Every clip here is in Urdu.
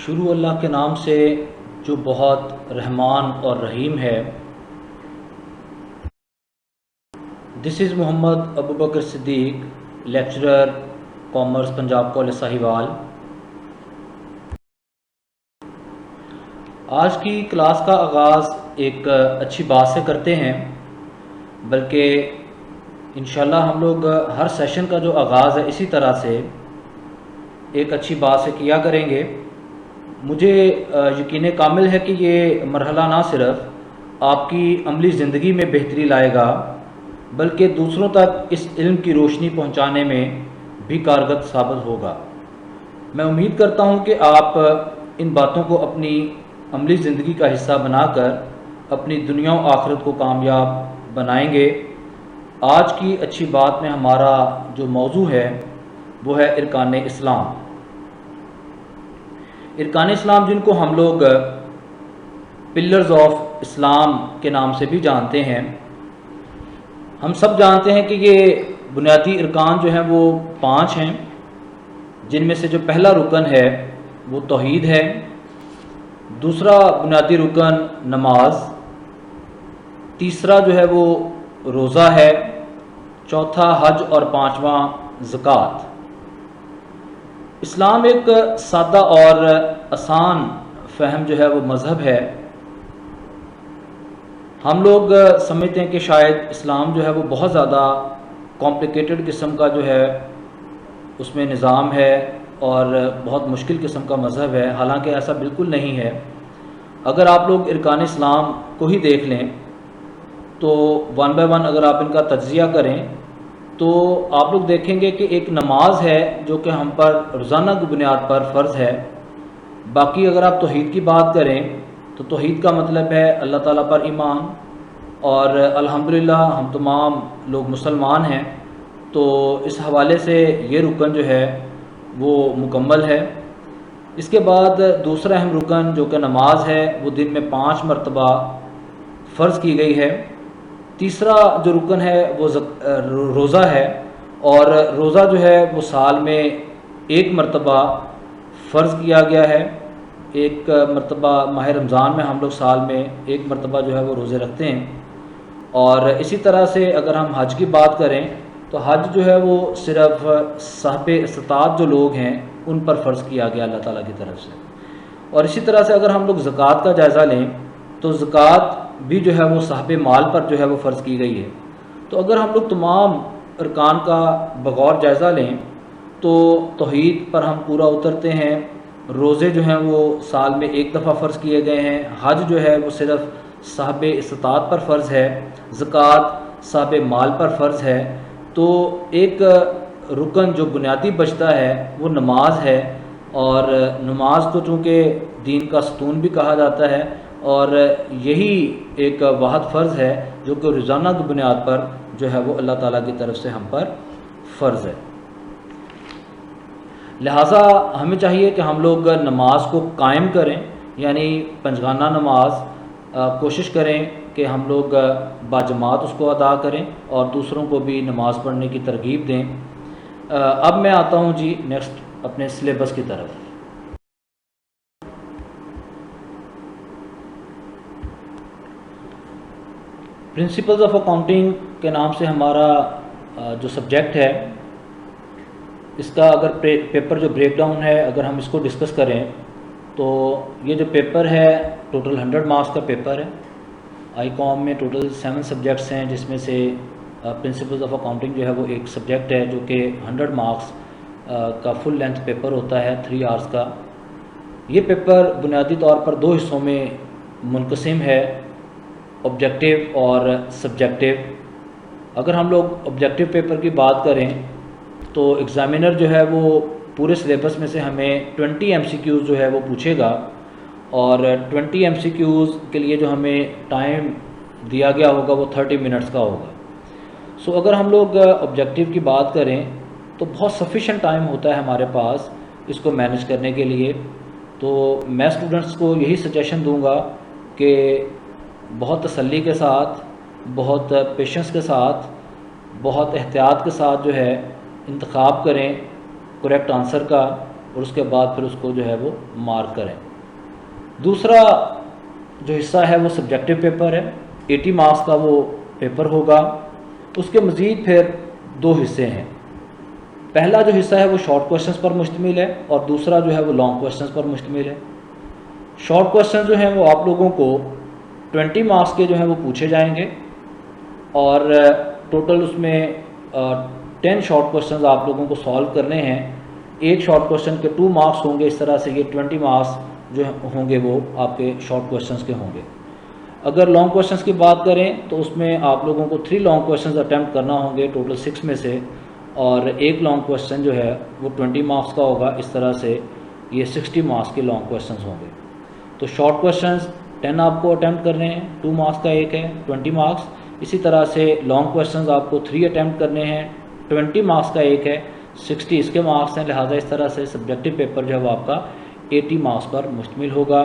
شروع اللہ کے نام سے جو بہت رحمان اور رحیم ہے۔ This is Muhammad Abu Bakr Siddique, lecturer commerce, Punjab college Sahiwal. آج کی کلاس کا آغاز ایک اچھی بات سے کرتے ہیں، بلکہ انشاءاللہ ہم لوگ ہر سیشن کا جو آغاز ہے اسی طرح سے ایک اچھی بات سے کیا کریں گے۔ مجھے یقین کامل ہے کہ یہ مرحلہ نہ صرف آپ کی عملی زندگی میں بہتری لائے گا، بلکہ دوسروں تک اس علم کی روشنی پہنچانے میں بھی کارگر ثابت ہوگا۔ میں امید کرتا ہوں کہ آپ ان باتوں کو اپنی عملی زندگی کا حصہ بنا کر اپنی دنیا و آخرت کو کامیاب بنائیں گے۔ آج کی اچھی بات میں ہمارا جو موضوع ہے وہ ہے ارکان اسلام۔ ارکان اسلام، جن کو ہم لوگ پلرز آف اسلام کے نام سے بھی جانتے ہیں۔ ہم سب جانتے ہیں کہ یہ بنیادی ارکان جو ہیں وہ 5 ہیں، جن میں سے جو پہلا رکن ہے وہ توحید ہے، دوسرا بنیادی رکن نماز، تیسرا جو ہے وہ روزہ ہے، چوتھا حج اور 5واں زکوٰۃ۔ اسلام ایک سادہ اور آسان فہم جو ہے وہ مذہب ہے۔ ہم لوگ سمجھتے ہیں کہ شاید اسلام جو ہے وہ بہت زیادہ کمپلیکیٹڈ قسم کا جو ہے اس میں نظام ہے اور بہت مشکل قسم کا مذہب ہے، حالانکہ ایسا بالکل نہیں ہے۔ اگر آپ لوگ ارکان اسلام کو ہی دیکھ لیں تو 1 بائی 1 اگر آپ ان کا تجزیہ کریں تو آپ لوگ دیکھیں گے کہ ایک نماز ہے جو کہ ہم پر روزانہ کی بنیاد پر فرض ہے۔ باقی اگر آپ توحید کی بات کریں تو توحید کا مطلب ہے اللہ تعالیٰ پر ایمان، اور الحمدللہ ہم تمام لوگ مسلمان ہیں، تو اس حوالے سے یہ رکن جو ہے وہ مکمل ہے۔ اس کے بعد دوسرا اہم رکن جو کہ نماز ہے وہ دن میں 5 مرتبہ فرض کی گئی ہے۔ تیسرا جو رکن ہے وہ روزہ ہے، اور روزہ جو ہے وہ سال میں 1 مرتبہ فرض کیا گیا ہے۔ ایک مرتبہ ماہ رمضان میں ہم لوگ سال میں 1 مرتبہ جو ہے وہ روزے رکھتے ہیں۔ اور اسی طرح سے اگر ہم حج کی بات کریں تو حج جو ہے وہ صرف صاحب استطاعت جو لوگ ہیں ان پر فرض کیا گیا اللہ تعالیٰ کی طرف سے۔ اور اسی طرح سے اگر ہم لوگ زکوٰۃ کا جائزہ لیں تو زکوٰۃ بھی جو ہے وہ صاحب مال پر جو ہے وہ فرض کی گئی ہے۔ تو اگر ہم لوگ تمام ارکان کا بغور جائزہ لیں تو توحید پر ہم پورا اترتے ہیں، روزے جو ہیں وہ سال میں 1 دفعہ فرض کیے گئے ہیں، حج جو ہے وہ صرف صاحب استطاعت پر فرض ہے، زکوٰۃ صاحب مال پر فرض ہے۔ تو ایک رکن جو بنیادی بچتا ہے وہ نماز ہے، اور نماز کو چونکہ دین کا ستون بھی کہا جاتا ہے، اور یہی ایک واحد فرض ہے جو کہ روزانہ کی بنیاد پر جو ہے وہ اللہ تعالیٰ کی طرف سے ہم پر فرض ہے۔ لہٰذا ہمیں چاہیے کہ ہم لوگ نماز کو قائم کریں، یعنی پنجگانہ نماز کوشش کریں کہ ہم لوگ باجماعت اس کو ادا کریں اور دوسروں کو بھی نماز پڑھنے کی ترغیب دیں۔ اب میں آتا ہوں جی نیکسٹ اپنے سلیبس کی طرف۔ پرنسپلز آف اکاؤنٹنگ کے نام سے ہمارا جو سبجیکٹ ہے، اس کا اگر پیپر جو بریک ڈاؤن ہے اگر ہم اس کو ڈسکس کریں تو یہ جو پیپر ہے ٹوٹل 100 مارکس کا پیپر ہے۔ آئی کام میں ٹوٹل 7 سبجیکٹس ہیں، جس میں سے پرنسپلز آف اکاؤنٹنگ جو ہے وہ ایک سبجیکٹ ہے جو کہ 100 مارکس کا فل لینتھ پیپر ہوتا ہے 3 آورس کا۔ یہ پیپر بنیادی طور پر 2 حصوں میں منقسم ہے، آبجیکٹیو اور سبجیکٹیو۔ اگر ہم لوگ آبجیکٹیو پیپر کی بات کریں تو ایگزامینر جو ہے وہ پورے سلیبس میں سے ہمیں 20 MCQs جو ہے وہ پوچھے گا، اور 20 MCQs کے لیے جو ہمیں ٹائم دیا گیا ہوگا وہ 30 منٹس کا ہوگا۔ سو اگر ہم لوگ آبجیکٹیو کی بات کریں تو بہت سفیشینٹ ٹائم ہوتا ہے ہمارے پاس اس کو مینیج کرنے کے لیے۔ تو میں اسٹوڈنٹس کو یہی سجیشن دوں گا کہ بہت تسلی کے ساتھ، بہت پیشنس کے ساتھ، بہت احتیاط کے ساتھ جو ہے انتخاب کریں کریکٹ آنسر کا، اور اس کے بعد پھر اس کو جو ہے وہ مارک کریں. دوسرا جو حصہ ہے وہ سبجیکٹیو پیپر ہے. 80 مارکس کا وہ پیپر ہوگا. اس کے مزید پھر 2 حصے ہیں. پہلا جو حصہ ہے وہ شارٹ کویشچنز پر مشتمل ہے اور دوسرا جو ہے وہ لانگ کویشچنز پر مشتمل ہے. شارٹ کویشچن جو ہیں وہ آپ لوگوں کو 20 مارکس کے جو ہیں وہ پوچھے جائیں گے اور ٹوٹل اس میں 10 شارٹ کویشچنز آپ لوگوں کو سالو کرنے ہیں. ایک شارٹ کویشچن کے 2 مارکس ہوں گے. اس طرح سے یہ 20 مارکس جو ہوں گے وہ آپ کے شارٹ کویشچنز کے ہوں گے. اگر لانگ کویشچنز کی بات کریں تو اس میں آپ لوگوں کو 3 لانگ کویشچنز اٹیمپٹ کرنا ہوں گے ٹوٹل 6 میں سے, اور ایک لانگ کویشچن جو ہے وہ 20 مارکس کا ہوگا. اس طرح سے یہ 60 مارکس کے لانگ کویشچنز ہوں گے. تو شارٹ کویشچنز 10 آپ کو اٹیمپٹ کرنے ہیں, 2 مارکس کا ایک ہے 20 مارکس. اسی طرح سے لانگ کویشچنز آپ کو 3 اٹیمپٹ کرنے ہیں, 20 مارکس کا ایک ہے, 60 اس کے مارکس ہیں. لہٰذا اس طرح سے سبجیکٹیو پیپر جو ہے وہ آپ کا 80 مارکس پر مشتمل ہوگا.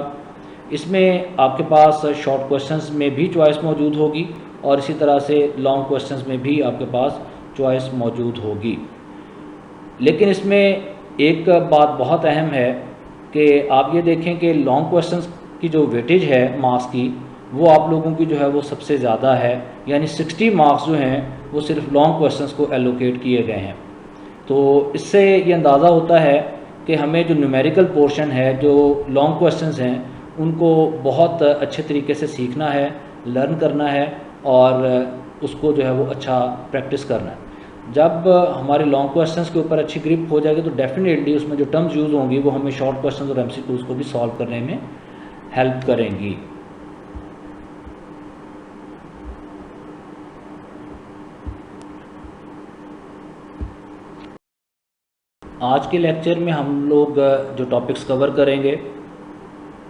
اس میں آپ کے پاس شارٹ کویشچنز میں بھی چوائس موجود ہوگی اور اسی طرح سے لانگ کویشچنز میں بھی آپ کے پاس چوائس موجود ہوگی. لیکن اس میں ایک بات بہت اہم ہے کہ آپ یہ دیکھیں کہ لانگ کویشچنز کی جو ویٹیج ہے مارکس کی وہ آپ لوگوں کی جو ہے وہ سب سے زیادہ ہے. یعنی 60 مارکس جو ہیں وہ صرف لانگ کویشچنز کو ایلوکیٹ کیے گئے ہیں. تو اس سے یہ اندازہ ہوتا ہے کہ ہمیں جو نیومیریکل پورشن ہے, جو لانگ کویشچنز ہیں, ان کو بہت اچھے طریقے سے سیکھنا ہے, لرن کرنا ہے اور اس کو جو ہے وہ اچھا پریکٹس کرنا ہے. جب ہمارے لانگ کویشچنز کے اوپر اچھی گرپ ہو جائے گی تو ڈیفینیٹلی اس میں جو ٹرمز یوز ہوں گی وہ ہمیں شارٹ کویشچنز اور MCQs کو بھی سالو کرنے میں ہیلپ کریں گی. آج کے لیکچر میں ہم لوگ جو ٹاپکس کور کریں گے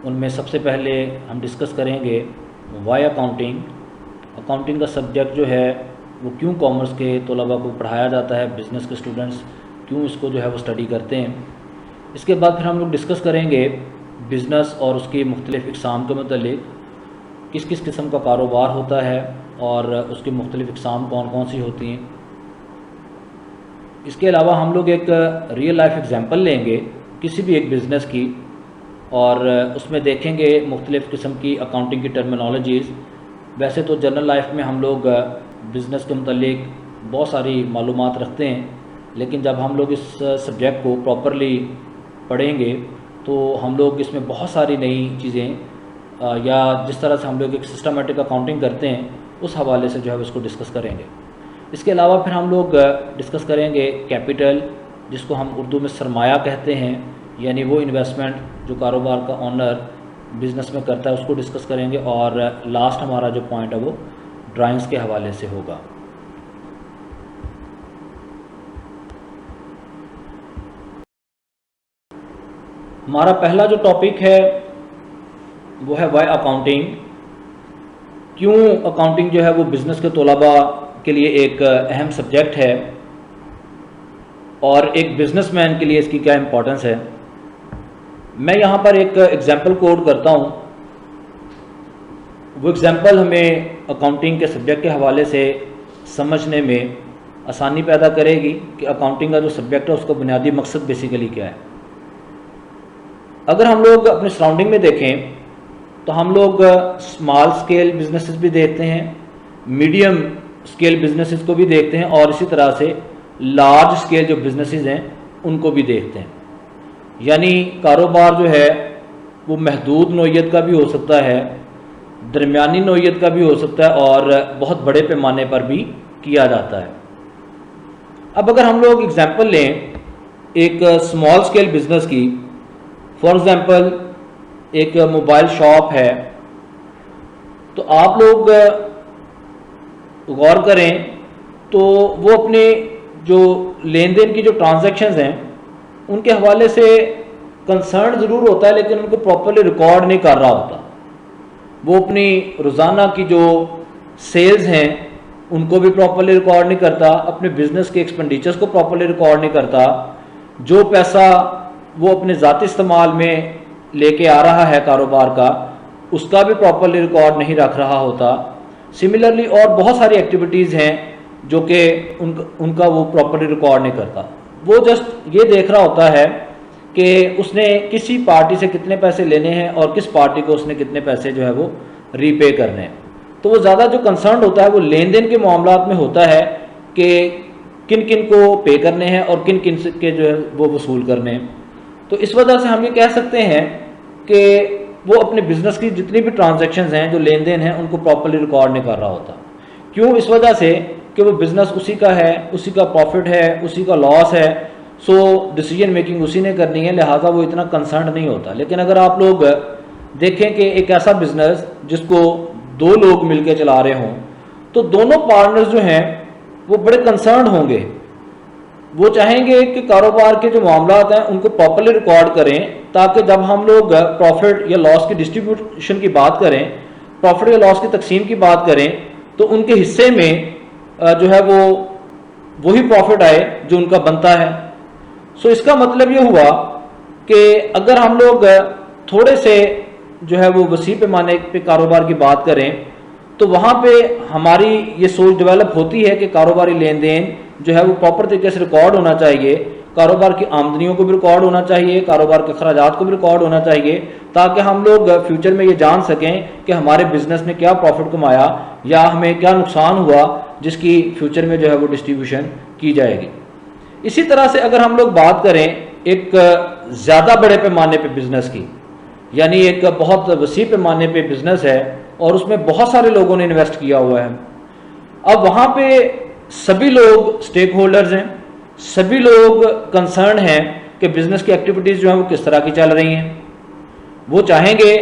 ان میں سب سے پہلے ہم ڈسکس کریں گے وائی اکاؤنٹنگ. اکاؤنٹنگ کا سبجیکٹ جو ہے وہ کیوں کامرس کے طلباء کو پڑھایا جاتا ہے, بزنس کے اسٹوڈنٹس کیوں اس کو جو ہے وہ اسٹڈی کرتے ہیں. اس کے بعد پھر ہم لوگ ڈسکس کریں گے بزنس اور اس کی مختلف اقسام کے متعلق, کس کس قسم کا کاروبار ہوتا ہے اور اس کی مختلف اقسام کون کون سی ہوتی ہیں. اس کے علاوہ ہم لوگ ایک ریئل لائف ایگزامپل لیں گے کسی بھی ایک بزنس کی اور اس میں دیکھیں گے مختلف قسم کی اکاؤنٹنگ کی ٹرمینالوجیز. ویسے تو جنرل لائف میں ہم لوگ بزنس کے متعلق بہت ساری معلومات رکھتے ہیں, لیکن جب ہم لوگ اس سبجیکٹ کو پراپرلی پڑھیں گے تو ہم لوگ اس میں بہت ساری نئی چیزیں یا جس طرح سے ہم لوگ ایک سسٹمیٹک اکاؤنٹنگ کرتے ہیں اس حوالے سے جو ہے اس کو ڈسکس کریں گے. اس کے علاوہ پھر ہم لوگ ڈسکس کریں گے کیپٹل, جس کو ہم اردو میں سرمایہ کہتے ہیں, یعنی وہ انویسٹمنٹ جو کاروبار کا اونر بزنس میں کرتا ہے اس کو ڈسکس کریں گے. اور لاسٹ ہمارا جو پوائنٹ ہے وہ ڈرائنگز کے حوالے سے ہوگا. ہمارا پہلا جو ٹاپک ہے وہ ہے وائی اکاؤنٹنگ. کیوں اکاؤنٹنگ جو ہے وہ بزنس کے طلباء کے لیے ایک اہم سبجیکٹ ہے اور ایک بزنس مین کے لیے اس کی کیا امپورٹنس ہے. میں یہاں پر ایک ایگزامپل کوٹ کرتا ہوں. وہ ایگزامپل ہمیں اکاؤنٹنگ کے سبجیکٹ کے حوالے سے سمجھنے میں آسانی پیدا کرے گی کہ اکاؤنٹنگ کا جو سبجیکٹ ہے اس کا بنیادی مقصد بیسیکلی کیا ہے. اگر ہم لوگ اپنے سراؤنڈنگ میں دیکھیں تو ہم لوگ اسمال اسکیل بزنسز بھی دیکھتے ہیں, میڈیم اسکیل بزنسز کو بھی دیکھتے ہیں اور اسی طرح سے لارج اسکیل جو بزنسز ہیں ان کو بھی دیکھتے ہیں. یعنی کاروبار جو ہے وہ محدود نوعیت کا بھی ہو سکتا ہے, درمیانی نوعیت کا بھی ہو سکتا ہے اور بہت بڑے پیمانے پر بھی کیا جاتا ہے. اب اگر ہم لوگ اگزامپل لیں ایک اسمال اسکیل بزنس کی, فار ایگزامپل ایک موبائل شاپ ہے, تو آپ لوگ غور کریں تو وہ اپنے جو لین دین کی جو ٹرانزیکشنز ہیں ان کے حوالے سے کنسرن ضرور ہوتا ہے لیکن ان کو پراپرلی ریکارڈ نہیں کر رہا ہوتا. وہ اپنی روزانہ کی جو سیلز ہیں ان کو بھی پراپرلی ریکارڈ نہیں کرتا, اپنے بزنس کے ایکسپینڈیچرز کو پراپرلی ریکارڈ نہیں کرتا, جو پیسہ وہ اپنے ذاتی استعمال میں لے کے آ رہا ہے کاروبار کا اس کا بھی پراپرلی ریکارڈ نہیں رکھ رہا ہوتا. سملرلی اور بہت ساری ایکٹیویٹیز ہیں جو کہ ان کا وہ پراپرلی ریکارڈ نہیں کرتا. وہ جسٹ یہ دیکھ رہا ہوتا ہے کہ اس نے کسی پارٹی سے کتنے پیسے لینے ہیں اور کس پارٹی کو اس نے کتنے پیسے جو ہے وہ ری پے کرنے ہیں. تو وہ زیادہ جو کنسرنڈ ہوتا ہے وہ لین دین کے معاملات میں ہوتا ہے کہ کن کن کو پے کرنے ہیں اور کن کن کے جو ہے وہ وصول کرنے ہیں. تو اس وجہ سے ہم یہ کہہ سکتے ہیں کہ وہ اپنے بزنس کی جتنی بھی ٹرانزیکشنز ہیں جو لین دین ہیں ان کو پراپرلی ریکارڈ نہیں کر رہا ہوتا. کیوں؟ اس وجہ سے کہ وہ بزنس اسی کا ہے, اسی کا پروفٹ ہے, اسی کا لاس ہے, سو ڈیسیجن میکنگ اسی نے کرنی ہے, لہٰذا وہ اتنا کنسرنڈ نہیں ہوتا. لیکن اگر آپ لوگ دیکھیں کہ ایک ایسا بزنس جس کو دو لوگ مل کے چلا رہے ہوں تو دونوں پارٹنرز جو ہیں وہ بڑے کنسرنڈ ہوں گے. وہ چاہیں گے کہ کاروبار کے جو معاملات ہیں ان کو پراپرلی ریکارڈ کریں تاکہ جب ہم لوگ پروفٹ یا لاس کی ڈسٹریبیوشن کی بات کریں, پروفٹ یا لاس کی تقسیم کی بات کریں, تو ان کے حصے میں جو ہے وہ وہی پروفٹ آئے جو ان کا بنتا ہے. سو اس کا مطلب یہ ہوا کہ اگر ہم لوگ تھوڑے سے جو ہے وہ وسیع پیمانے پہ کاروبار کی بات کریں تو وہاں پہ ہماری یہ سوچ ڈیولپ ہوتی ہے کہ کاروباری لین دین جو ہے وہ پراپر طریقے سے ریکارڈ ہونا چاہیے, کاروبار کی آمدنیوں کو بھی ریکارڈ ہونا چاہیے, کاروبار کے اخراجات کو بھی ریکارڈ ہونا چاہیے, تاکہ ہم لوگ فیوچر میں یہ جان سکیں کہ ہمارے بزنس نے کیا پروفٹ کمایا یا ہمیں کیا نقصان ہوا جس کی فیوچر میں جو ہے وہ ڈسٹریبیوشن کی جائے گی. اسی طرح سے اگر ہم لوگ بات کریں ایک زیادہ بڑے پیمانے پہ بزنس کی, یعنی ایک بہت وسیع پیمانے پہ بزنس ہے اور اس میں بہت سارے لوگوں نے انویسٹ کیا ہوا ہے. اب وہاں پہ سبھی لوگ سٹیک ہولڈرز ہیں, سبھی لوگ کنسرن ہیں کہ بزنس کی ایکٹیویٹیز جو ہیں وہ کس طرح کی چل رہی ہیں. وہ چاہیں گے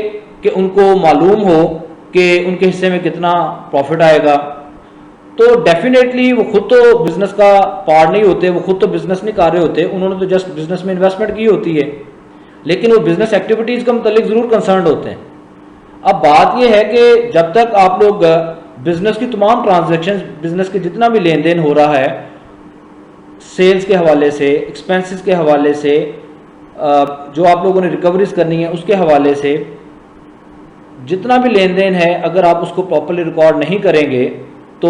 کہ ان کو معلوم ہو کہ ان کے حصے میں کتنا پروفٹ آئے گا. تو ڈیفینیٹلی وہ خود تو بزنس کا پارٹ نہیں ہوتے, وہ خود تو بزنس نہیں کر رہے ہوتے, انہوں نے تو جسٹ بزنس میں انویسٹمنٹ کی ہوتی ہے, لیکن وہ بزنس ایکٹیویٹیز کے متعلق ضرور کنسرنڈ ہوتے ہیں. اب بات یہ ہے کہ جب تک آپ لوگ بزنس کی تمام ٹرانزیکشن, بزنس کے جتنا بھی لین دین ہو رہا ہے سیلز کے حوالے سے, ایکسپینسز کے حوالے سے, جو آپ لوگوں نے ریکوریز کرنی ہے اس کے حوالے سے, جتنا بھی لین دین ہے اگر آپ اس کو پراپرلی ریکارڈ نہیں کریں گے تو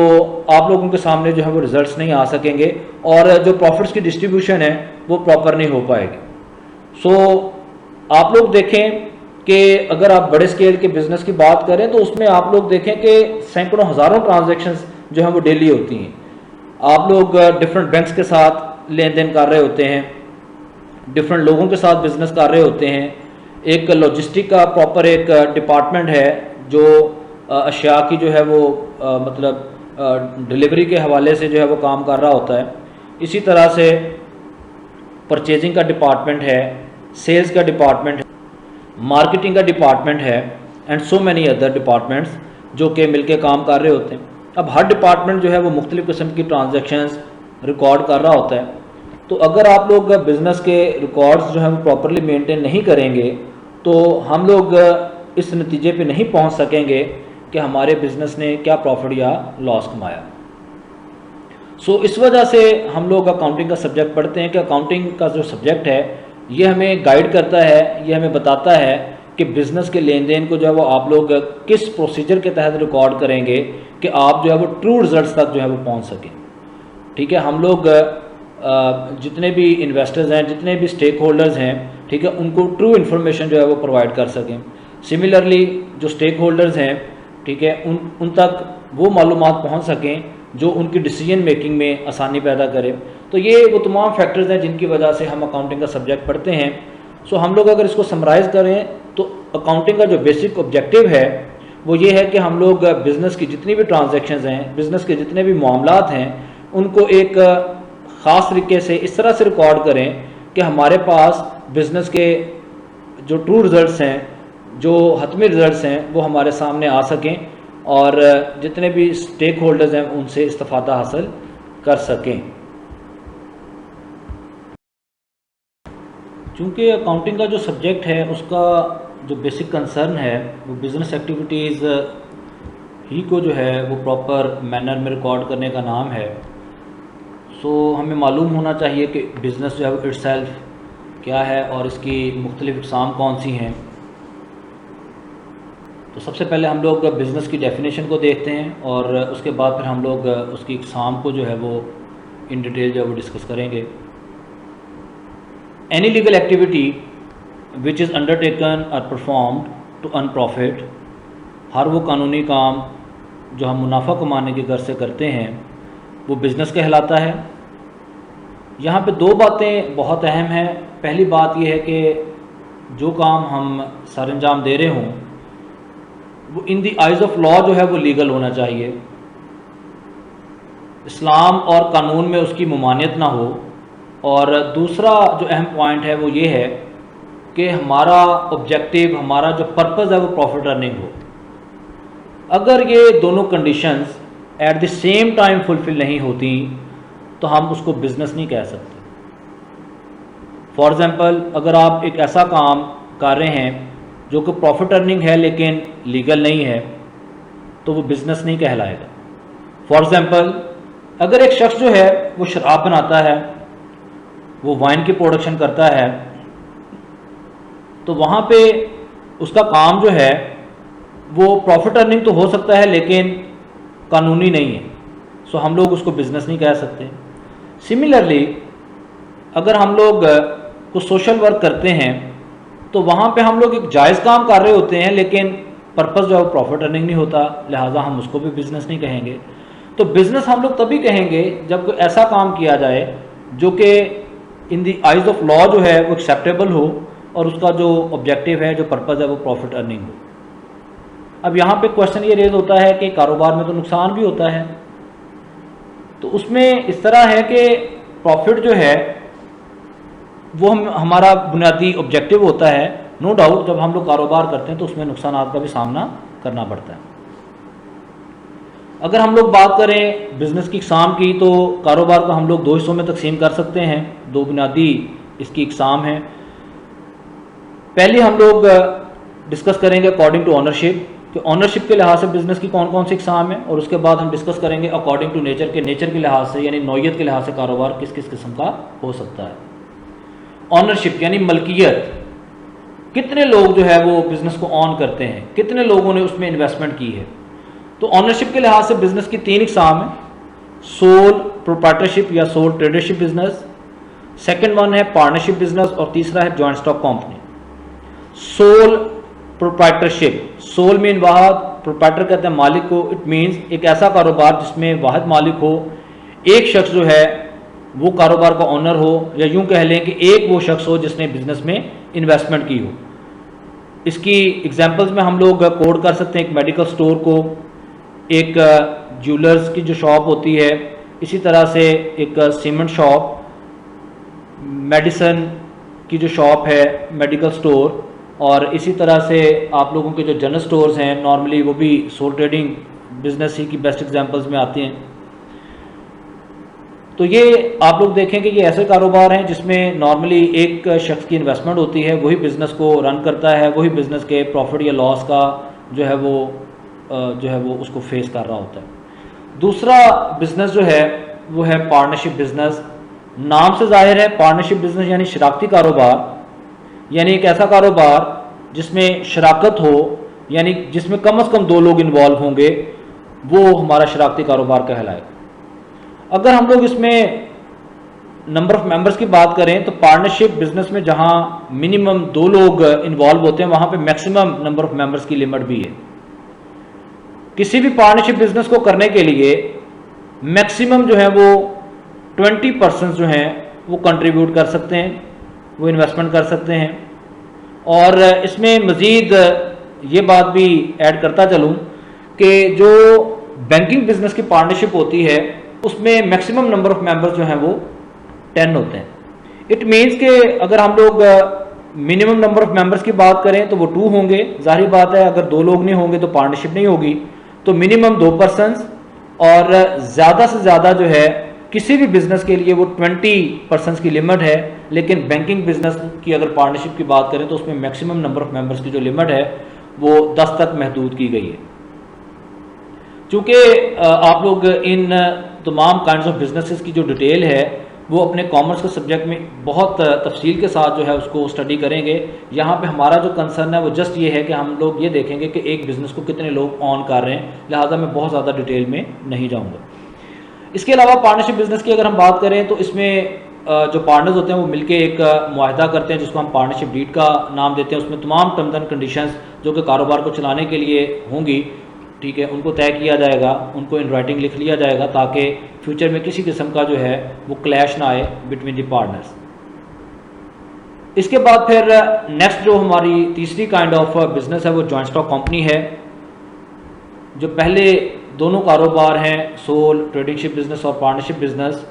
آپ لوگوں کے سامنے جو ہے وہ ریزلٹس نہیں آ سکیں گے اور جو پروفٹس کی ڈسٹریبیوشن ہے وہ پراپر نہیں ہو پائے گی. سو آپ لوگ دیکھیں کہ اگر آپ بڑے اسکیل کے بزنس کی بات کریں تو اس میں آپ لوگ دیکھیں کہ سینکڑوں ہزاروں ٹرانزیکشنز جو ہیں وہ ڈیلی ہوتی ہیں. آپ لوگ ڈفرینٹ بینکس کے ساتھ لین دین کر رہے ہوتے ہیں, ڈفرینٹ لوگوں کے ساتھ بزنس کر رہے ہوتے ہیں. ایک لاجسٹک کا پراپر ایک ڈپارٹمنٹ ہے جو اشیاء کی جو ہے وہ مطلب ڈلیوری کے حوالے سے جو ہے وہ کام کر رہا ہوتا ہے. اسی طرح سے پرچیزنگ کا ڈپارٹمنٹ ہے, سیلز کا ڈپارٹمنٹ ہے, مارکیٹنگ کا ڈپارٹمنٹ ہے, and so many other departments جو کہ مل کے کام کر رہے ہوتے ہیں. اب ہر ڈپارٹمنٹ جو ہے وہ مختلف قسم کی ٹرانزیکشنز ریکارڈ کر رہا ہوتا ہے. تو اگر آپ لوگ بزنس کے ریکارڈز جو ہیں وہ پراپرلی مینٹین نہیں کریں گے تو ہم لوگ اس نتیجے پہ نہیں پہنچ سکیں گے کہ ہمارے بزنس نے کیا پروفٹ یا لاس کمایا. سو اس وجہ سے ہم لوگ اکاؤنٹنگ کا سبجیکٹ پڑھتے ہیں کہ اکاؤنٹنگ کا جو سبجیکٹ ہے یہ ہمیں گائیڈ کرتا ہے, یہ ہمیں بتاتا ہے کہ بزنس کے لین دین کو جو ہے وہ آپ لوگ کس پروسیجر کے تحت ریکارڈ کریں گے کہ آپ جو ہے وہ ٹرو ریزلٹس تک جو ہے وہ پہنچ سکیں. ٹھیک ہے, ہم لوگ جتنے بھی انویسٹرز ہیں, جتنے بھی اسٹیک ہولڈرز ہیں, ٹھیک ہے, ان کو ٹرو انفارمیشن جو ہے وہ پرووائڈ کر سکیں. سملرلی جو اسٹیک ہولڈرز ہیں, ٹھیک ہے, ان تک وہ معلومات پہنچ سکیں جو ان کی ڈیسیجن میکنگ میں آسانی پیدا کرے. تو یہ وہ تمام فیکٹرز ہیں جن کی وجہ سے ہم اکاؤنٹنگ کا سبجیکٹ پڑھتے ہیں. سو ہم لوگ اگر اس کو سمرائز کریں تو اکاؤنٹنگ کا جو بیسک آبجیکٹیو ہے وہ یہ ہے کہ ہم لوگ بزنس کی جتنی بھی ٹرانزیکشنز ہیں, بزنس کے جتنے بھی معاملات ہیں, ان کو ایک خاص طریقے سے اس طرح سے ریکارڈ کریں کہ ہمارے پاس بزنس کے جو ٹرو ریزلٹس ہیں, جو حتمی ریزلٹس ہیں, وہ ہمارے سامنے آ سکیں اور جتنے بھی اسٹیک ہولڈرز ہیں ان سے استفادہ حاصل کر سکیں. چونکہ اکاؤنٹنگ کا جو سبجیکٹ ہے اس کا جو بیسک کنسرن ہے وہ بزنس ایکٹیویٹیز ہی کو جو ہے وہ پراپر مینر میں ریکارڈ کرنے کا نام ہے. سو ہمیں معلوم ہونا چاہیے کہ بزنس جو ہے اٹ سیلف کیا ہے اور اس کی مختلف اقسام کون سی ہیں. تو سب سے پہلے ہم لوگ بزنس کی ڈیفینیشن کو دیکھتے ہیں اور اس کے بعد پھر ہم لوگ اس کی اقسام کو جو ہے وہ ان ڈیٹیل جو ہے وہ ڈسکس کریں گے. Any legal activity which is undertaken or performed to earn profit, ہر وہ قانونی کام جو ہم منافع کمانے کی غرض سے کرتے ہیں وہ بزنس کہلاتا ہے۔ یہاں پہ دو باتیں بہت اہم ہیں۔ پہلی بات یہ ہے کہ جو کام ہم سر انجام دے رہے ہوں وہ ان دی آئیز آف لا جو ہے وہ لیگل ہونا چاہیے، اسلام اور قانون میں اس کی ممانعت نہ ہو، اور دوسرا جو اہم پوائنٹ ہے وہ یہ ہے کہ ہمارا آبجیکٹیو، ہمارا جو پرپز ہے وہ پروفٹ ارننگ ہو۔ اگر یہ دونوں conditions at the same time fulfil نہیں ہوتی تو ہم اس کو بزنس نہیں کہہ سکتے۔ فار ایگزامپل، اگر آپ ایک ایسا کام کر رہے ہیں جو کہ پروفٹ ارننگ ہے لیکن لیگل نہیں ہے تو وہ بزنس نہیں کہلائے گا۔ فار ایگزامپل، اگر ایک شخص جو ہے وہ شراب بناتا ہے، وہ وائن کی پروڈکشن کرتا ہے، تو وہاں پہ اس کا کام جو ہے وہ پروفٹ ارننگ تو ہو سکتا ہے لیکن قانونی نہیں ہے، سو ہم لوگ اس کو بزنس نہیں کہہ سکتے۔ سملرلی، اگر ہم لوگ کچھ سوشل ورک کرتے ہیں تو وہاں پہ ہم لوگ ایک جائز کام کر رہے ہوتے ہیں لیکن پرپز جو ہے پروفٹ ارننگ نہیں ہوتا، لہٰذا ہم اس کو بھی بزنس نہیں کہیں گے۔ تو بزنس ہم لوگ تبھی کہیں گے جب کوئی ایسا کام کیا جائے جو کہ ان دی آئیز آف لا جو ہے وہ ایکسیپٹیبل ہو اور اس کا جو آبجیکٹیو ہے، جو پرپز ہے وہ پروفٹ ارننگ ہو۔ اب یہاں پہ کویشچن یہ ریز ہوتا ہے کہ کاروبار میں تو نقصان بھی ہوتا ہے، تو اس میں اس طرح ہے کہ پروفٹ جو ہے وہ ہمارا بنیادی آبجیکٹیو ہوتا ہے۔ نو ڈاؤٹ جب ہم لوگ کاروبار کرتے ہیں تو اس میں نقصانات کا بھی سامنا کرنا پڑتا ہے۔ اگر ہم لوگ بات کریں بزنس کی اقسام کی تو کاروبار کو ہم لوگ دو حصوں میں تقسیم کر سکتے ہیں، دو بنیادی اس کی اقسام ہیں۔ پہلے ہم لوگ ڈسکس کریں گے اکارڈنگ ٹو اونرشپ، کہ اونرشپ کے لحاظ سے بزنس کی کون کون سی اقسام ہیں، اور اس کے بعد ہم ڈسکس کریں گے اکارڈنگ ٹو نیچر، کے نیچر کے لحاظ سے یعنی نوعیت کے لحاظ سے کاروبار کس کس قسم کا ہو سکتا ہے۔ اونرشپ یعنی ملکیت، کتنے لوگ جو ہے وہ بزنس کو آن کرتے ہیں، کتنے لوگوں نے اس میں انویسٹمنٹ کی ہے۔ تو اونرشپ کے لحاظ سے بزنس کی تین اقسام ہیں، سول پروپرائٹرشپ یا sole tradership business, second one ہے پارٹنرشپ بزنس، اور تیسرا ہے joint stock company. Sole proprietorship, sole mean واحد، پروپرائٹر کہتے ہیں مالک کو، اٹ مینز ایک ایسا کاروبار جس میں واحد مالک ہو، ایک شخص جو ہے وہ کاروبار کا آنر ہو، یا یوں کہہ لیں کہ ایک وہ شخص ہو جس نے بزنس میں انویسٹمنٹ کی ہو۔ اس کی ایگزامپلز میں ہم لوگ کوڈ کر سکتے ہیں ایک میڈیکل سٹور کو، ایک جیولرز کی جو شاپ ہوتی ہے، اسی طرح سے ایک سیمنٹ شاپ، میڈیسن کی جو شاپ ہے میڈیکل سٹور، اور اسی طرح سے آپ لوگوں کے جو جنرل سٹورز ہیں نارملی وہ بھی سول ٹریڈنگ بزنس ہی کی بیسٹ ایگزامپلز میں آتے ہیں۔ تو یہ آپ لوگ دیکھیں کہ یہ ایسے کاروبار ہیں جس میں نارملی ایک شخص کی انویسٹمنٹ ہوتی ہے، وہی بزنس کو رن کرتا ہے، وہی بزنس کے پروفٹ یا لاس کا جو ہے وہ اس کو فیس کر رہا ہوتا ہے۔ دوسرا بزنس جو ہے وہ ہے پارٹنرشپ بزنس۔ نام سے ظاہر ہے پارٹنرشپ بزنس یعنی شراکتی کاروبار، یعنی ایک ایسا کاروبار جس میں شراکت ہو، یعنی جس میں کم از کم دو لوگ انوالو ہوں گے، وہ ہمارا شراکتی کاروبار کہلائے گا۔ اگر ہم لوگ اس میں نمبر آف ممبرز کی بات کریں تو پارٹنرشپ بزنس میں جہاں منیمم دو لوگ انوالو ہوتے ہیں وہاں پہ میکسیمم نمبر آف ممبرز کی لمٹ بھی ہے۔ کسی بھی پارٹنرشپ بزنس کو کرنے کے لیے میکسیمم جو ہے وہ 20% جو ہیں وہ کنٹریبیوٹ کر سکتے ہیں، وہ انویسٹمنٹ کر سکتے ہیں۔ اور اس میں مزید یہ بات بھی ایڈ کرتا چلوں کہ جو بینکنگ بزنس کی پارٹنرشپ ہوتی ہے اس میں میکسیمم نمبر آف ممبرز جو ہیں وہ 10 ہوتے ہیں۔ اٹ مینس کہ اگر ہم لوگ منیمم نمبر آف ممبرز کی بات کریں تو وہ 2 ہوں گے، ظاہری بات ہے اگر 2 لوگ نہیں ہوں گے تو پارٹنرشپ نہیں ہوگی، تو منیمم 2 پرسنز، اور زیادہ سے زیادہ جو ہے کسی بھی بزنس کے لیے وہ 20% کی لمٹ ہے، لیکن بینکنگ بزنس کی اگر پارٹنرشپ کی بات کریں تو اس میں میکسیمم نمبر آف ممبرز کی جو لمٹ ہے وہ 10 تک محدود کی گئی ہے۔ چونکہ آپ لوگ ان تمام کائنڈز آف بزنسز کی جو ڈیٹیل ہے وہ اپنے کامرس کے سبجیکٹ میں بہت تفصیل کے ساتھ جو ہے اس کو اسٹڈی کریں گے۔ یہاں پہ ہمارا جو کنسرن ہے وہ جسٹ یہ ہے کہ ہم لوگ یہ دیکھیں گے کہ ایک بزنس کو کتنے لوگ آن کر رہے ہیں، لہٰذا میں بہت زیادہ ڈیٹیل میں نہیں جاؤں گا۔ اس کے علاوہ پارٹنرشپ بزنس کی اگر ہم بات کریں تو اس میں جو پارٹنرز ہوتے ہیں وہ مل کے ایک معاہدہ کرتے ہیں جس کو ہم پارٹنرشپ ڈیڈ کا نام دیتے ہیں. اس میں تمام ٹرمز اینڈ کنڈیشنز جو کہ کاروبار کو چلانے کے لیے ہوں گی، ٹھیک ہے، ان کو طے کیا جائے گا، ان کو ان رائٹنگ لکھ لیا جائے گا تاکہ فیوچر میں کسی قسم کا جو ہے وہ کلیش نہ آئے بٹوین دی پارٹنرز. اس کے بعد پھر نیکسٹ جو ہماری تیسری کائنڈ آف بزنس ہے وہ جوائنٹ اسٹاک کمپنی ہے. جو پہلے دونوں کاروبار ہیں، سول ٹریڈنگ شپ بزنس اور پارٹنرشپ بزنس،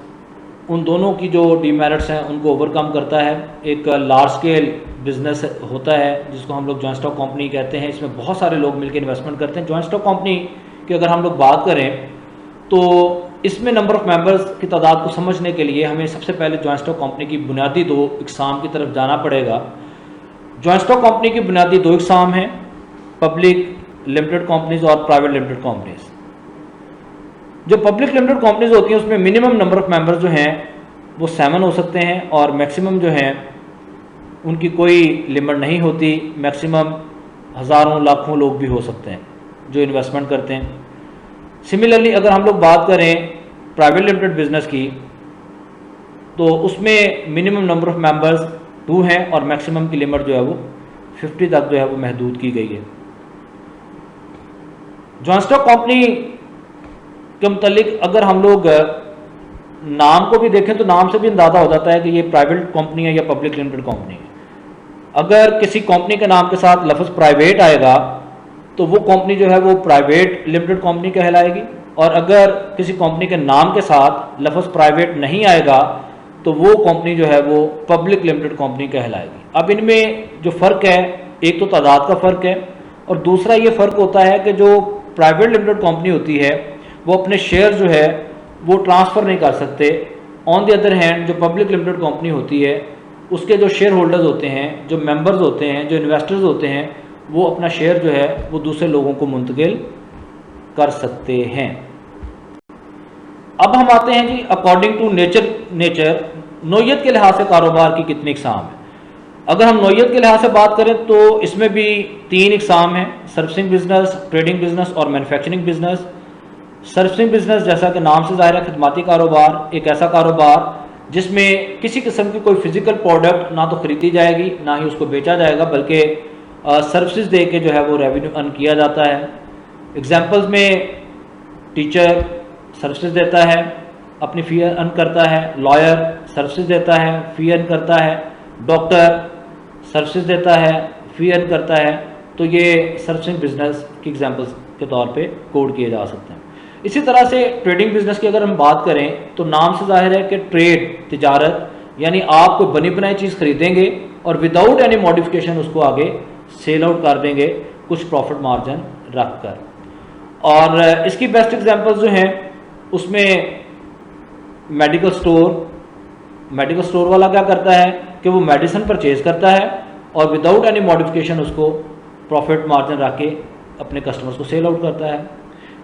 ان دونوں کی جو ڈی میرٹس ہیں ان کو اوور کم کرتا ہے. ایک لارج اسکیل بزنس ہوتا ہے جس کو ہم لوگ جوائنٹ اسٹاک کمپنی کہتے ہیں. اس میں بہت سارے لوگ مل کے انویسٹمنٹ کرتے ہیں. جوائنٹ اسٹاک کمپنی کی اگر ہم لوگ بات کریں تو اس میں نمبر آف ممبرز کی تعداد کو سمجھنے کے لیے ہمیں سب سے پہلے جوائنٹ اسٹاک کمپنی کی بنیادی دو اقسام کی طرف جانا پڑے گا. جوائنٹ اسٹاک کمپنی کی بنیادی دو اقسام ہیں، پبلک لمیٹڈ کمپنیز اور پرائیویٹ لمیٹڈ کمپنیز. جو پبلک لمیٹڈ کمپنیز ہوتی ہیں اس میں منیمم نمبر آف ممبرز جو ہیں وہ 7 ہو سکتے ہیں اور میکسیمم جو ہیں ان کی کوئی لمٹ نہیں ہوتی. میکسیمم ہزاروں لاکھوں لوگ بھی ہو سکتے ہیں جو انویسٹمنٹ کرتے ہیں. سملرلی اگر ہم لوگ بات کریں پرائیویٹ لمیٹڈ بزنس کی تو اس میں منیمم نمبر آف ممبرز 2 ہیں اور میکسیمم کی لمٹ جو ہے وہ 50 تک جو ہے وہ محدود کی گئی ہے. جوائنٹ اسٹاک کمپنی کے متعلق اگر ہم لوگ نام کو بھی دیکھیں تو نام سے بھی اندازہ ہو جاتا ہے کہ یہ پرائیویٹ کمپنی ہے یا پبلک لمیٹڈ کمپنی ہے. اگر کسی کمپنی کے نام کے ساتھ لفظ پرائیویٹ آئے گا تو وہ کمپنی جو ہے وہ پرائیویٹ لمیٹڈ کمپنی کہلائے گی، اور اگر کسی کمپنی کے نام کے ساتھ لفظ پرائیویٹ نہیں آئے گا تو وہ کمپنی جو ہے وہ پبلک لمیٹڈ کمپنی کہلائے گی. اب ان میں جو فرق ہے، ایک تو تعداد کا فرق ہے اور دوسرا یہ فرق ہوتا ہے کہ جو پرائیویٹ لمیٹڈ کمپنی ہوتی ہے وہ اپنے شیئر جو ہے وہ ٹرانسفر نہیں کر سکتے. آن دی ادر ہینڈ جو پبلک لمیٹڈ کمپنی ہوتی ہے اس کے جو شیئر ہولڈرز ہوتے ہیں، جو ممبرز ہوتے ہیں، جو انویسٹرز ہوتے ہیں، وہ اپنا شیئر جو ہے وہ دوسرے لوگوں کو منتقل کر سکتے ہیں. اب ہم آتے ہیں جی اکارڈنگ ٹو نیچر نوعیت کے لحاظ سے کاروبار کی کتنی اقسام ہیں. اگر ہم نوعیت کے لحاظ سے بات کریں تو اس میں بھی 3 اقسام ہیں، سروسنگ بزنس، ٹریڈنگ بزنس اور مینوفیکچرنگ بزنس. سروسنگ بزنس جیسا کہ نام سے ظاہر ہے خدماتی کاروبار، ایک ایسا کاروبار جس میں کسی قسم کی کوئی فزیکل پروڈکٹ نہ تو خریدی جائے گی نہ ہی اس کو بیچا جائے گا، بلکہ سروسز دے کے جو ہے وہ ریونیو ارن کیا جاتا ہے. ایگزامپلز میں ٹیچر سروسز دیتا ہے، اپنی فی ارن کرتا ہے. لائر سروسز دیتا ہے، فی ارن کرتا ہے. ڈاکٹر سروسز دیتا ہے، فی ارن کرتا ہے. تو یہ سروسنگ بزنس کی ایگزامپلس کے طور پہ کوڈ کیے جا سکتے ہیں. اسی طرح سے ٹریڈنگ بزنس کی اگر ہم بات کریں تو نام سے ظاہر ہے کہ ٹریڈ تجارت، یعنی آپ کوئی بنی بنائی چیز خریدیں گے اور وداؤٹ اینی ماڈیفکیشن اس کو آگے سیل آؤٹ کر دیں گے کچھ پروفٹ مارجن رکھ کر. اور اس کی بیسٹ ایگزامپل جو ہیں اس میں میڈیکل سٹور والا کیا کرتا ہے کہ وہ میڈیسن پرچیز کرتا ہے اور وداؤٹ اینی ماڈیفکیشن اس کو پروفٹ مارجن رکھ کے اپنے کسٹمرز کو سیل آؤٹ کرتا ہے.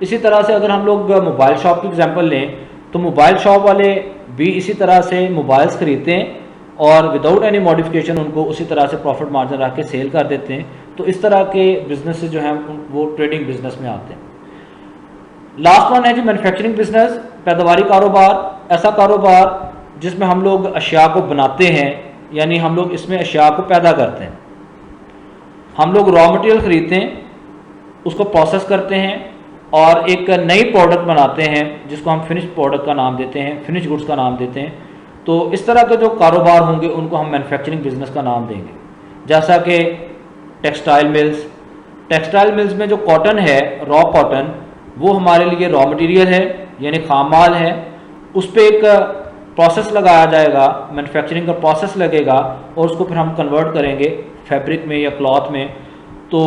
اسی طرح سے اگر ہم لوگ موبائل شاپ کی ایگزامپل لیں تو موبائل شاپ والے بھی اسی طرح سے موبائلز خریدتے ہیں اور وداؤٹ اینی ماڈیفکیشن ان کو اسی طرح سے پروفٹ مارجن رکھ کے سیل کر دیتے ہیں. تو اس طرح کے بزنس جو ہیں وہ ٹریڈنگ بزنس میں آتے ہیں. لاسٹ ون ہے جی مینوفیکچرنگ بزنس، پیداواری کاروبار، ایسا کاروبار جس میں ہم لوگ اشیاء کو بناتے ہیں، یعنی ہم لوگ اس میں اشیاء کو پیدا کرتے ہیں. ہم لوگ را مٹیریل خریدتے ہیں، اس کو پروسیس کرتے ہیں اور ایک نئی پروڈکٹ بناتے ہیں جس کو ہم فنش پروڈکٹ کا نام دیتے ہیں، فنش گڈس کا نام دیتے ہیں. تو اس طرح کے جو کاروبار ہوں گے ان کو ہم مینوفیکچرنگ بزنس کا نام دیں گے. جیسا کہ ٹیکسٹائل ملز میں جو کاٹن ہے، را کاٹن، وہ ہمارے لیے را مٹیریل ہے، یعنی خام مال ہے. اس پہ ایک پروسیس لگایا جائے گا، مینوفیکچرنگ کا پروسیس لگے گا اور اس کو پھر ہم کنورٹ کریں گے فیبرک میں یا کلاتھ میں. تو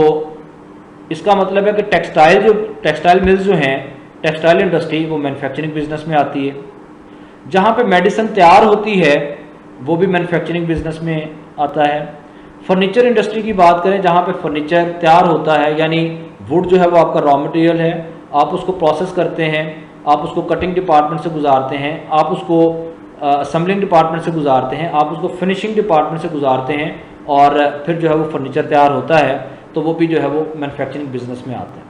اس کا مطلب ہے کہ ٹیکسٹائل ملز جو ہیں، ٹیکسٹائل انڈسٹری، وہ مینوفیکچرنگ بزنس میں آتی ہے. جہاں پہ میڈیسن تیار ہوتی ہے وہ بھی مینوفیکچرنگ بزنس میں آتا ہے. فرنیچر انڈسٹری کی بات کریں جہاں پہ فرنیچر تیار ہوتا ہے، یعنی ووڈ جو ہے وہ آپ کا را مٹیریل ہے، آپ اس کو پروسیس کرتے ہیں، آپ اس کو کٹنگ ڈپارٹمنٹ سے گزارتے ہیں، آپ اس کو اسمبلنگ ڈپارٹمنٹ سے گزارتے ہیں، آپ اس کو فنشنگ ڈپارٹمنٹ سے گزارتے ہیں اور پھر جو ہے وہ فرنیچر تیار ہوتا ہے. تو وہ بھی جو ہے وہ مینوفیکچرنگ بزنس میں آتا ہے.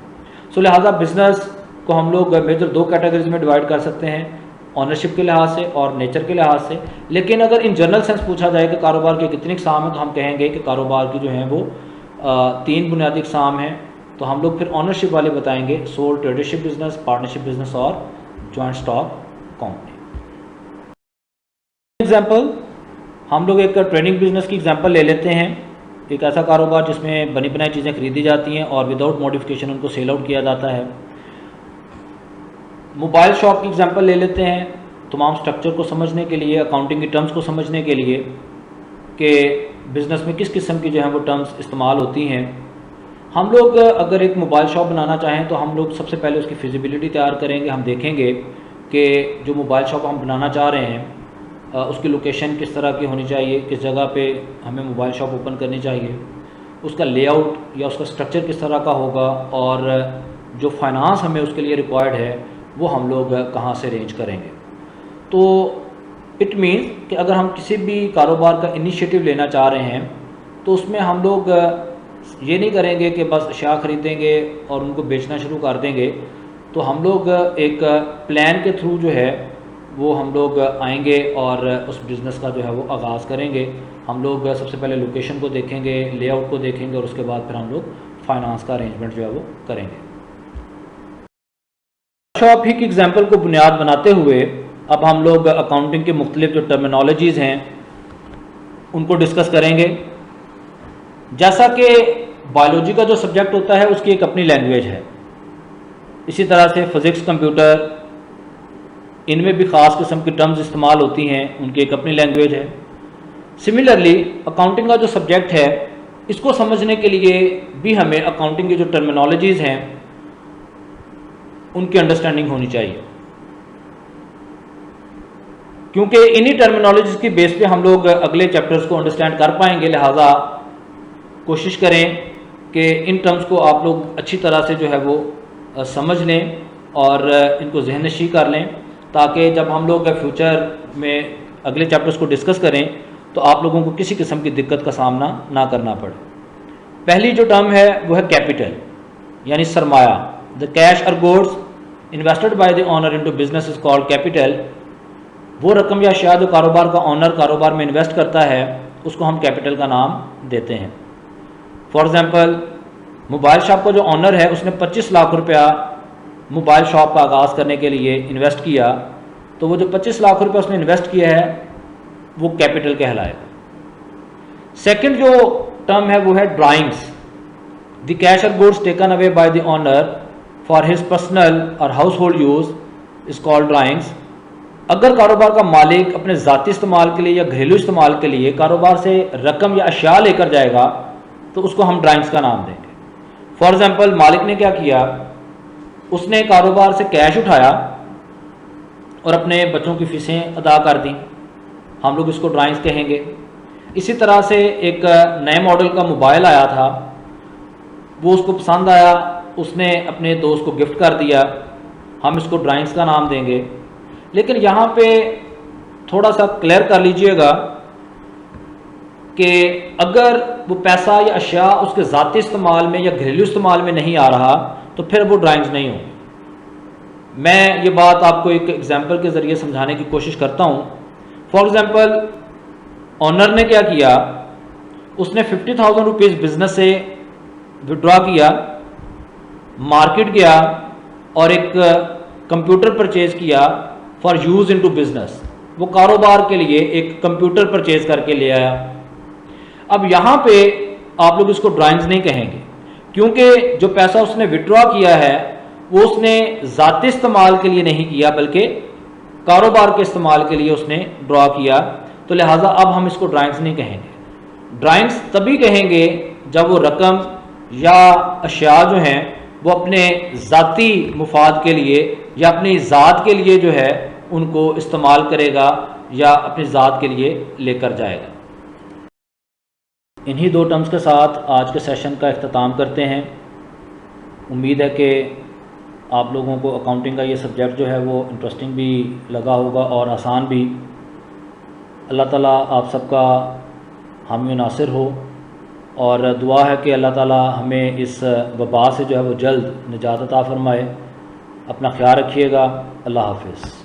سو لہٰذا بزنس کو ہم لوگ میجر 2 کیٹیگریز میں ڈیوائڈ کر سکتے ہیں. آنرشپ کے لحاظ سے اور نیچر کے لحاظ سے. لیکن اگر ان جنرل سینس پوچھا جائے کہ کاروبار کے کتنی اقسام ہیں تو ہم کہیں گے کہ کاروبار کی جو ہیں وہ 3 بنیادی اقسام ہیں. تو ہم لوگ پھر آنرشپ والے بتائیں گے: civil tradership business, partnership business اور جوائنٹ اسٹاک کمپنی. ایگزامپل ہم لوگ ایک ٹریننگ بزنس کی ایگزامپل لے لیتے ہیں. ایک ایسا کاروبار جس میں بنی بنائی چیزیں خریدی جاتی ہیں اور وداؤٹ موڈیفکیشن ان کو سیل آؤٹ کیا جاتا ہے. موبائل شاپ کی ایگزامپل لے لیتے ہیں تمام سٹرکچر کو سمجھنے کے لیے، اکاؤنٹنگ کی ٹرمز کو سمجھنے کے لیے کہ بزنس میں کس قسم کی جو ہیں وہ ٹرمز استعمال ہوتی ہیں. ہم لوگ اگر ایک موبائل شاپ بنانا چاہیں تو ہم لوگ سب سے پہلے اس کی فیزیبلٹی تیار کریں گے. ہم دیکھیں گے کہ جو موبائل شاپ ہم بنانا چاہ رہے ہیں اس کی لوکیشن کس طرح کی ہونی چاہیے، کس جگہ پہ ہمیں موبائل شاپ اوپن کرنی چاہیے، اس کا لے آؤٹ یا اس کا سٹرکچر کس طرح کا ہوگا، اور جو فائنانس ہمیں اس کے لیے ریکوائرڈ ہے وہ ہم لوگ کہاں سے ارینج کریں گے. تو اٹ مینس کہ اگر ہم کسی بھی کاروبار کا انیشیٹو لینا چاہ رہے ہیں تو اس میں ہم لوگ یہ نہیں کریں گے کہ بس اشیاء خریدیں گے اور ان کو بیچنا شروع کر دیں گے. تو ہم لوگ ایک پلان کے تھرو جو ہے وہ ہم لوگ آئیں گے اور اس بزنس کا جو ہے وہ آغاز کریں گے. ہم لوگ سب سے پہلے لوکیشن کو دیکھیں گے، لے آؤٹ کو دیکھیں گے، اور اس کے بعد پھر ہم لوگ فائنانس کا ارینجمنٹ جو ہے وہ کریں گے. شاپ ہی کی ایگزامپل کو بنیاد بناتے ہوئے اب ہم لوگ اکاؤنٹنگ کے مختلف جو ٹرمینالوجیز ہیں ان کو ڈسکس کریں گے. جیسا کہ بایولوجی کا جو سبجیکٹ ہوتا ہے اس کی ایک اپنی لینگویج ہے، اسی طرح سے فزکس، کمپیوٹر، ان میں بھی خاص قسم کی ٹرمز استعمال ہوتی ہیں، ان کی ایک اپنی لینگویج ہے. سملرلی اکاؤنٹنگ کا جو سبجیکٹ ہے اس کو سمجھنے کے لیے بھی ہمیں اکاؤنٹنگ کی جو ٹرمینالوجیز ہیں ان کی انڈرسٹینڈنگ ہونی چاہیے، کیونکہ انہی ٹرمینالوجیز کی بیس پہ ہم لوگ اگلے چیپٹرز کو انڈرسٹینڈ کر پائیں گے. لہٰذا کوشش کریں کہ ان ٹرمز کو آپ لوگ اچھی طرح سے جو ہے وہ سمجھ لیں اور ان کو ذہن نشین کر لیں، تاکہ جب ہم لوگ فیوچر میں اگلے چیپٹرز کو ڈسکس کریں تو آپ لوگوں کو کسی قسم کی دقت کا سامنا نہ کرنا پڑے. پہلی جو ٹرم ہے وہ ہے کیپٹل، یعنی سرمایہ. دا کیش اور goods invested by the owner into business is called capital. وہ رقم یا اشیاء جو کاروبار کا آنر کاروبار میں انویسٹ کرتا ہے اس کو ہم کیپٹل کا نام دیتے ہیں. فار ایگزامپل موبائل شاپ کا جو آنر ہے اس نے 25 لاکھ روپیہ موبائل شاپ کا آغاز کرنے کے لیے انویسٹ کیا، تو وہ جو 25 لاکھ روپیہ اس نے انویسٹ کیا ہے وہ کیپٹل کہلائے گا. سیکنڈ جو ٹرم ہے وہ ہے ڈرائنگس. دی کیش اور goods taken away by the owner for his personal اور household use is called drawings. اگر کاروبار کا مالک اپنے ذاتی استعمال کے لیے یا گھریلو استعمال کے لیے کاروبار سے رقم یا اشیاء لے کر جائے گا تو اس کو ہم ڈرائنگس کا نام دیں گے. فار ایگزامپل مالک نے کیا کیا، اس نے کاروبار سے کیش اٹھایا اور اپنے بچوں کی فیسیں ادا کر دیں، ہم لوگ اس کو ڈرائنگس کہیں گے. اسی طرح سے ایک نئے ماڈل کا موبائل آیا تھا، وہ اس کو پسند آیا، اس نے اپنے دوست کو گفٹ کر دیا، ہم اس کو ڈرائنگس کا نام دیں گے. لیکن یہاں پہ تھوڑا سا کلیئر کر لیجئے گا کہ اگر وہ پیسہ یا اشیاء اس کے ذاتی استعمال میں یا گھریلو استعمال میں نہیں آ رہا تو پھر وہ ڈرائنگز نہیں ہوں. میں یہ بات آپ کو ایک ایگزامپل کے ذریعے سمجھانے کی کوشش کرتا ہوں. فار ایگزامپل آنر نے کیا کیا، اس نے 50,000 روپیز بزنس سے وڈرا کیا، مارکیٹ گیا اور ایک کمپیوٹر پرچیز کیا فار یوز انٹو بزنس. وہ کاروبار کے لیے ایک کمپیوٹر پرچیز کر کے لے آیا. اب یہاں پہ آپ لوگ اس کو ڈرائنگز نہیں کہیں گے، کیونکہ جو پیسہ اس نے وڈرا کیا ہے وہ اس نے ذاتی استعمال کے لیے نہیں کیا بلکہ کاروبار کے استعمال کے لیے اس نے ڈرا کیا. تو لہٰذا اب ہم اس کو ڈرائنگز نہیں کہیں گے. ڈرائنگز تبھی کہیں گے جب وہ رقم یا اشیاء جو ہیں وہ اپنے ذاتی مفاد کے لیے یا اپنی ذات کے لیے جو ہے ان کو استعمال کرے گا یا اپنی ذات کے لیے لے کر جائے گا. انہی 2 ٹرمز کے ساتھ آج کے سیشن کا اختتام کرتے ہیں. امید ہے کہ آپ لوگوں کو اکاؤنٹنگ کا یہ سبجیکٹ جو ہے وہ انٹرسٹنگ بھی لگا ہوگا اور آسان بھی. اللہ تعالیٰ آپ سب کا حامی و ناصر ہو، اور دعا ہے کہ اللہ تعالیٰ ہمیں اس وبا سے جو ہے وہ جلد نجات عطا فرمائے. اپنا خیال رکھیے گا. اللہ حافظ.